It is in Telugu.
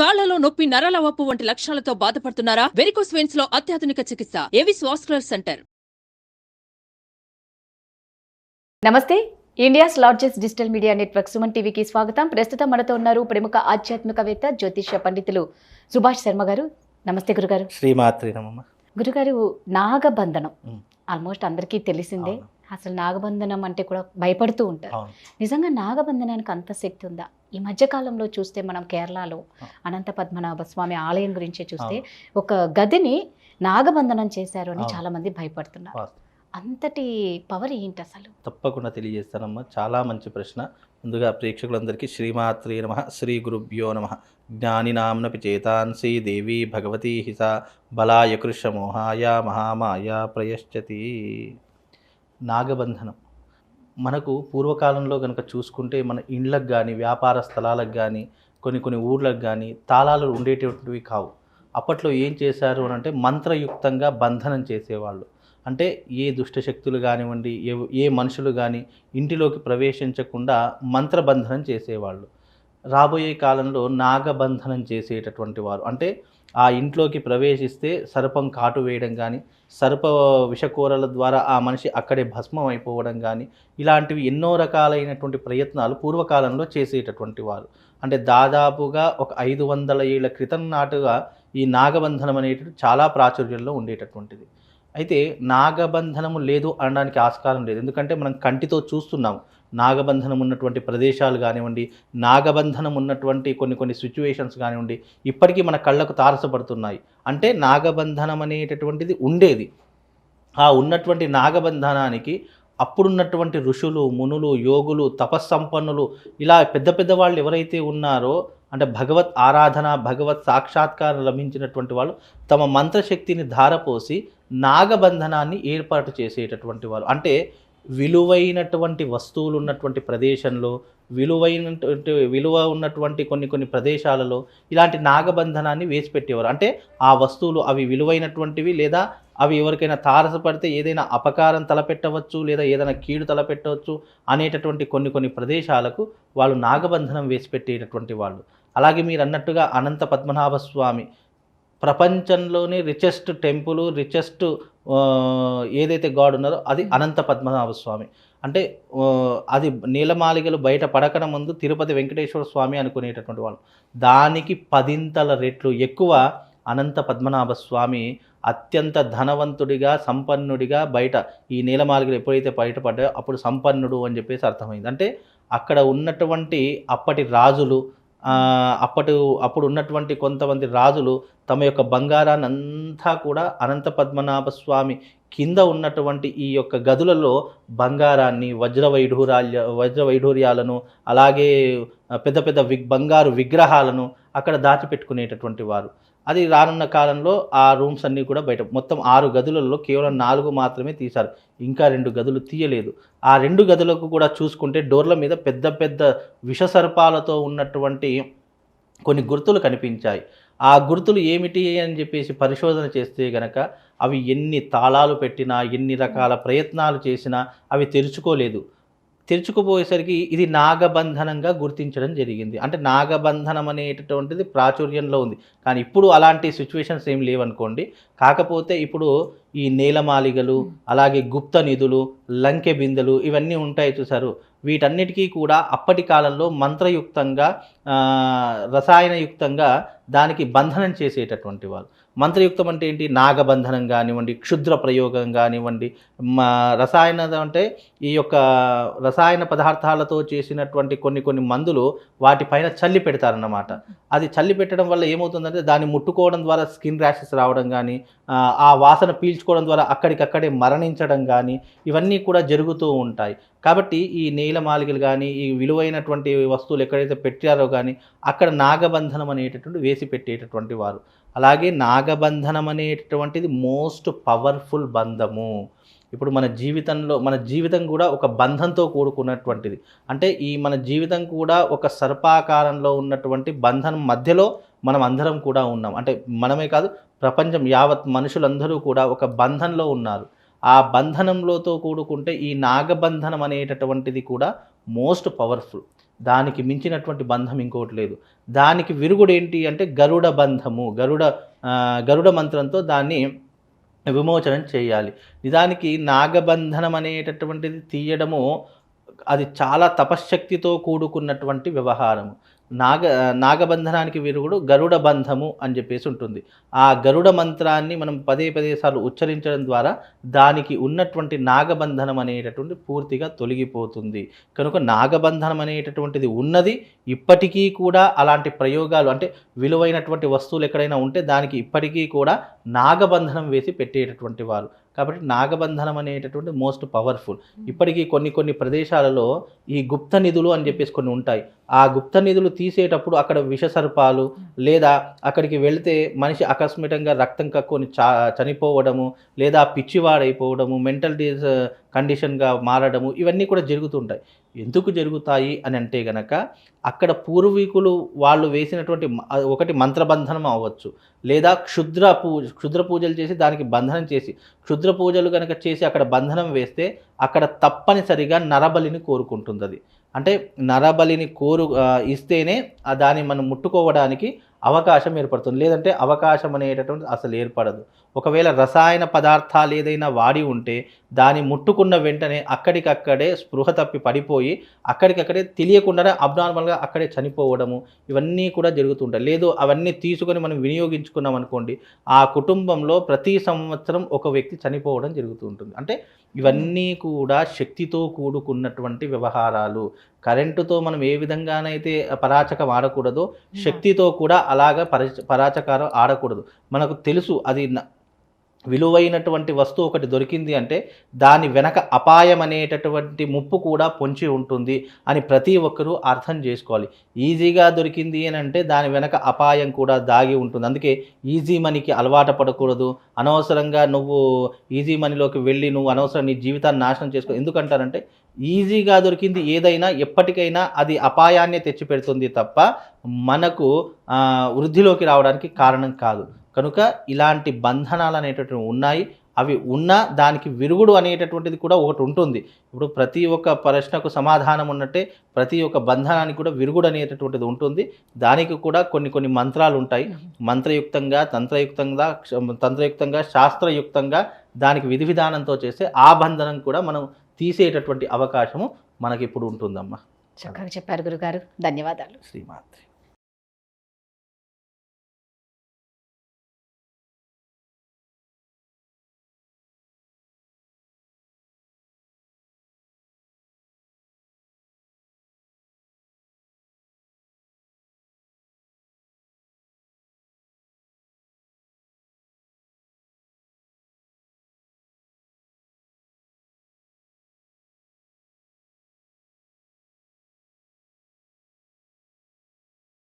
కాళ్లలో నొప్పి, నరాల వాపు వంటి లక్షణాలతో బాధపడుతున్నారా? వెరికోస్ వెయిన్స్ లో అత్యాధునిక చికిత్స ఏవిస్ వాస్కులర్ సెంటర్. నమస్తే, India's largest digital media network Suman టీవీకి స్వాగతం. ప్రస్తుతం మనతో ఉన్నారు ప్రముఖ ఆధ్యాత్మికవేత్త, జ్యోతిష్య పండితులు సుభాష్ శర్మ గారు. నమస్తే గురుగారు. శ్రీమాత్రి నమః. గురుగారు, నాగబంధనం ఆల్మోస్ట్ అందరికీ తెలిసిందే. అసలు నాగబంధనం అంటే కూడా భయపడుతూ ఉంటారు. నిజంగా నాగబంధనానికి అంత శక్తి ఉందా? ఈ మధ్యకాలంలో చూస్తే మనం కేరళలో అనంత పద్మనాభ స్వామి ఆలయం గురించి చూస్తే ఒక గదిని నాగబంధనం చేశారు అని చాలా మంది భయపడుతున్నారు. అంతటి పవర్ ఏంటి అసలు? తప్పకుండా తెలియజేస్తానమ్మా. చాలా మంచి ప్రశ్న. ముందుగా ప్రేక్షకులందరికీ శ్రీమాత్రి నమః, శ్రీ గురుభ్యో నమః. జ్ఞానినాంనపి చేతాంసి దేవి భగవతి హిస బలాయ కృషమోహాయ మహామాయ ప్రయశ్చతి. నాగబంధనం మనకు పూర్వకాలంలో కనుక చూసుకుంటే మన ఇండ్లకు కానీ, వ్యాపార స్థలాలకు కానీ, కొన్ని ఊర్లకు కానీ తాళాలు ఉండేటటువంటివి కావు. అప్పట్లో ఏం చేశారు అని అంటే మంత్రయుక్తంగా బంధనం చేసేవాళ్ళు. అంటే ఏ దుష్టశక్తులు కానివ్వండి, ఏ మనుషులు కానీ ఇంటిలోకి ప్రవేశించకుండా మంత్రబంధనం చేసేవాళ్ళు. రాబోయే కాలంలో నాగబంధనం చేసేటటువంటి వారు, అంటే ఆ ఇంట్లోకి ప్రవేశిస్తే సర్పం కాటు వేయడం కానీ, సర్ప విషకూరల ద్వారా ఆ మనిషి అక్కడే భస్మం అయిపోవడం కానీ, ఇలాంటివి ఎన్నో రకాలైనటువంటి ప్రయత్నాలు పూర్వకాలంలో చేసేటటువంటి వారు. అంటే దాదాపుగా ఒక 500 ఏళ్ల క్రితం నాటుగా ఈ నాగబంధనం అనేటిది చాలా ప్రాచుర్యంలో ఉండేటటువంటిది. అయితే నాగబంధనము లేదు అనడానికి ఆస్కారం లేదు. ఎందుకంటే మనం కంటితో చూస్తున్నాం నాగబంధనం ఉన్నటువంటి ప్రదేశాలు కానివ్వండి, నాగబంధనం ఉన్నటువంటి కొన్ని సిచ్యువేషన్స్ కానివ్వండి, ఇప్పటికీ మన కళ్ళకు తారసపడుతున్నాయి. అంటే నాగబంధనం అనేటటువంటిది ఉండేది. ఆ ఉన్నటువంటి నాగబంధనానికి అప్పుడున్నటువంటి ఋషులు, మునులు, యోగులు, తపస్సంపన్నులు, ఇలా పెద్ద వాళ్ళు ఎవరైతే ఉన్నారో, అంటే భగవత్ ఆరాధన, భగవత్ సాక్షాత్కారం లభించినటువంటి వాళ్ళు తమ మంత్రశక్తిని ధారపోసి నాగబంధనాన్ని ఏర్పాటు చేసేటటువంటి వారు. అంటే విలువైనటువంటి వస్తువులు ఉన్నటువంటి ప్రదేశంలో, విలువ ఉన్నటువంటి కొన్ని ప్రదేశాలలో ఇలాంటి నాగబంధనాన్ని వేసి పెట్టేవారు. అంటే ఆ వస్తువులు అవి విలువైనటువంటివి, లేదా అవి ఎవరికైనా తారసపడితే ఏదైనా అపకారం తలపెట్టవచ్చు, లేదా ఏదైనా కీడు తలపెట్టవచ్చు అనేటటువంటి కొన్ని ప్రదేశాలకు వాళ్ళు నాగబంధనం వేసి పెట్టేటటువంటి వాళ్ళు. అలాగే మీరు అన్నట్టుగా అనంత పద్మనాభ స్వామి ప్రపంచంలోనే రిచెస్ట్ టెంపుల్, రిచెస్ట్ ఏదైతే గాడ్ ఉన్నారో అది అనంత పద్మనాభ స్వామి. అంటే అది నీలమాలిగలు బయట పడకన ముందు తిరుపతి వెంకటేశ్వర స్వామి అనుకునేటటువంటి వాళ్ళు. దానికి 10 రెట్లు ఎక్కువ అనంత పద్మనాభ స్వామి అత్యంత ధనవంతుడిగా, సంపన్నుడిగా బయట ఈ నీలమాలిగలు ఎప్పుడైతే బయటపడ్డాయో అప్పుడు సంపన్నుడు అని చెప్పేసి అర్థమైంది. అంటే అక్కడ ఉన్నటువంటి అప్పటి రాజులు, అప్పుడు ఉన్నటువంటి కొంతమంది రాజులు తమ యొక్క బంగారాన్ని అంతా కూడా అనంత పద్మనాభ స్వామి కింద ఉన్నటువంటి ఈ యొక్క గదులలో బంగారాన్ని, వజ్రవైఢూర్యాలను, అలాగే పెద్ద బంగారు విగ్రహాలను అక్కడ దాచిపెట్టుకునేటటువంటి వారు. అది రానున్న కాలంలో ఆ రూమ్స్ అన్నీ కూడా బయట, మొత్తం 6 గదులలో కేవలం 4 మాత్రమే తీశారు. ఇంకా 2 గదులు తీయలేదు. ఆ 2 గదులకు కూడా చూసుకుంటే డోర్ల మీద పెద్ద విషసర్పాలతో ఉన్నటువంటి కొన్ని గుర్తులు కనిపించాయి. ఆ గుర్తులు ఏమిటి అని చెప్పేసి పరిశోధన చేస్తే గనక అవి ఎన్ని తాళాలు పెట్టినా, ఎన్ని రకాల ప్రయత్నాలు చేసినా అవి తెరుచుకుపోయేసరికి ఇది నాగబంధనంగా గుర్తించడం జరిగింది. అంటే నాగబంధనం అనేటటువంటిది ప్రాచుర్యంలో ఉంది. కానీ ఇప్పుడు అలాంటి సిచ్యువేషన్స్ ఏం లేవనుకోండి. కాకపోతే ఇప్పుడు ఈ నేలమాలిగలు, అలాగే గుప్త నిధులు, లంకె బిందెలు ఇవన్నీ ఉంటాయి చూసారు. వీటన్నిటికీ కూడా అప్పటి కాలంలో మంత్రయుక్తంగా, రసాయనయుక్తంగా దానికి బంధనం చేసేటటువంటి వాళ్ళు. మంత్రయుక్తం అంటే ఏంటి? నాగబంధనం కానివ్వండి, క్షుద్ర ప్రయోగం కానివ్వండి, రసాయన అంటే ఈ యొక్క రసాయన పదార్థాలతో చేసినటువంటి కొన్ని మందులు వాటిపైన చల్లి పెడతారన్నమాట. అది చల్లి పెట్టడం వల్ల ఏమవుతుందంటే దాన్ని ముట్టుకోవడం ద్వారా స్కిన్ ర్యాషెస్ రావడం కానీ, ఆ వాసన పీల్చుకోవడం ద్వారా అక్కడికక్కడే మరణించడం కానీ ఇవన్నీ కూడా జరుగుతూ ఉంటాయి. కాబట్టి ఈ నీలమాలికలు కానీ, ఈ విలువైనటువంటి వస్తువులు ఎక్కడైతే పెట్టారో కానీ అక్కడ నాగబంధనం అనేటటువంటి వేసి పెట్టేటటువంటి వారు. అలాగే నాగబంధనం అనేటటువంటిది మోస్ట్ పవర్ఫుల్ బంధము. ఇప్పుడు మన జీవితం కూడా ఒక బంధంతో కూడుకున్నటువంటిది. అంటే ఈ మన జీవితం కూడా ఒక సర్పాకారంలో ఉన్నటువంటి బంధనం మధ్యలో మనం అందరం కూడా ఉన్నాం. అంటే మనమే కాదు, ప్రపంచం యావత్ మనుషులందరూ కూడా ఒక బంధంలో ఉన్నారు. ఆ బంధనంలోతో కూడుకుంటే ఈ నాగబంధనం అనేటటువంటిది కూడా మోస్ట్ పవర్ఫుల్. దానికి మించినటువంటి బంధం ఇంకోటి లేదు. దానికి విరుగుడు ఏంటి అంటే గరుడ బంధము, గరుడ మంత్రంతో దాన్ని విమోచనం చేయాలి. నిజానికి నాగబంధనం అనేటటువంటిది తీయడము అది చాలా తపశ్శక్తితో కూడుకున్నటువంటి వ్యవహారము. నాగబంధనానికి విరుగుడు గరుడ బంధము అని చెప్పేసి ఉంటుంది. ఆ గరుడ మంత్రాన్ని మనం పదే సార్లు ఉచ్చరించడం ద్వారా దానికి ఉన్నటువంటి నాగబంధనం అనేటటువంటి పూర్తిగా తొలగిపోతుంది. కనుక నాగబంధనం అనేటటువంటిది ఉన్నది. ఇప్పటికీ కూడా అలాంటి ప్రయోగాలు అంటే విలువైనటువంటి వస్తువులు ఎక్కడైనా ఉంటే దానికి ఇప్పటికీ కూడా నాగబంధనం వేసి పెట్టేటటువంటి వారు. కాబట్టి నాగబంధనం అనేటటువంటి మోస్ట్ పవర్ఫుల్. ఇప్పటికీ కొన్ని ప్రదేశాలలో ఈ గుప్త నిధులు అని చెప్పేసి కొన్ని ఉంటాయి. ఆ గుప్త నిధులు తీసేటప్పుడు అక్కడ విషసర్పాలు లేదా అక్కడికి వెళితే మనిషి ఆకస్మికంగా రక్తం కక్కుని చనిపోవడము లేదా పిచ్చివాడైపోవడము, మెంటల్ కండిషన్గా మారడము, ఇవన్నీ కూడా జరుగుతుంటాయి. ఎందుకు జరుగుతాయి అని అంటే గనక అక్కడ పూర్వీకులు వాళ్ళు వేసినటువంటి ఒకటి మంత్రబంధనం అవ్వచ్చు, లేదా క్షుద్ర పూజలు చేసి దానికి బంధనం చేసి క్షుద్ర పూజలు కనుక చేసి అక్కడ బంధనం వేస్తే అక్కడ తప్పనిసరిగా నరబలిని కోరుకుంటుంది. అది అంటే నరబలిని ఇస్తేనే దాన్ని మనం ముట్టుకోవడానికి అవకాశం ఏర్పడుతుంది. లేదంటే అవకాశం అనేటటువంటి అసలు ఏర్పడదు. ఒకవేళ రసాయన పదార్థాలు ఏదైనా వాడి ఉంటే దాన్ని ముట్టుకున్న వెంటనే అక్కడికక్కడే స్పృహ తప్పి పడిపోయి అక్కడికక్కడే తెలియకుండానే అబ్నార్మల్గా అక్కడే చనిపోవడము, ఇవన్నీ కూడా జరుగుతుంటాయి. లేదు అవన్నీ తీసుకొని మనం వినియోగించుకున్నాం అనుకోండి, ఆ కుటుంబంలో ప్రతి సంవత్సరం ఒక వ్యక్తి చనిపోవడం జరుగుతూ ఉంటుంది. అంటే ఇవన్నీ కూడా శక్తితో కూడుకున్నటువంటి వ్యవహారాలు. కరెంటుతో మనం ఏ విధంగానైతే పరాచకం ఆడకూడదో శక్తితో కూడా అలాగా పరాచకారం ఆడకూడదు. మనకు తెలుసు అది విలువైనటువంటి వస్తువు ఒకటి దొరికింది అంటే దాని వెనక అపాయం అనేటటువంటి ముప్పు కూడా పొంచి ఉంటుంది అని ప్రతి ఒక్కరూ అర్థం చేసుకోవాలి. ఈజీగా దొరికింది అని అంటే దాని వెనక అపాయం కూడా దాగి ఉంటుంది. అందుకే ఈజీ మనీకి అలవాటు పడకూడదు. అనవసరంగా నువ్వు ఈజీ మనీలోకి వెళ్ళి నువ్వు అనవసరం నీ జీవితాన్ని నాశనం చేసుకో. ఎందుకంటారంటే ఈజీగా దొరికింది ఏదైనా ఎప్పటికైనా అది అపాయాన్నే తెచ్చిపెడుతుంది తప్ప మనకు వృద్ధిలోకి రావడానికి కారణం కాదు. కనుక ఇలాంటి బంధనాలు అనేటటువంటివి ఉన్నాయి. అవి ఉన్నా దానికి విరుగుడు అనేటటువంటిది కూడా ఒకటి ఉంటుంది. ఇప్పుడు ప్రతి ఒక్క ప్రశ్నకు సమాధానం ఉన్నట్టే ప్రతి ఒక్క బంధనానికి కూడా విరుగుడు అనేటటువంటిది ఉంటుంది. దానికి కూడా కొన్ని మంత్రాలు ఉంటాయి. మంత్రయుక్తంగా తంత్రయుక్తంగా శాస్త్రయుక్తంగా దానికి విధి విధానంతో చేస్తే ఆ బంధనం కూడా మనం తీసేటటువంటి అవకాశము మనకి ఇప్పుడు ఉంటుందమ్మా. చక్కగా చెప్పారు గురుగారు. ధన్యవాదాలు. శ్రీమాత్రి.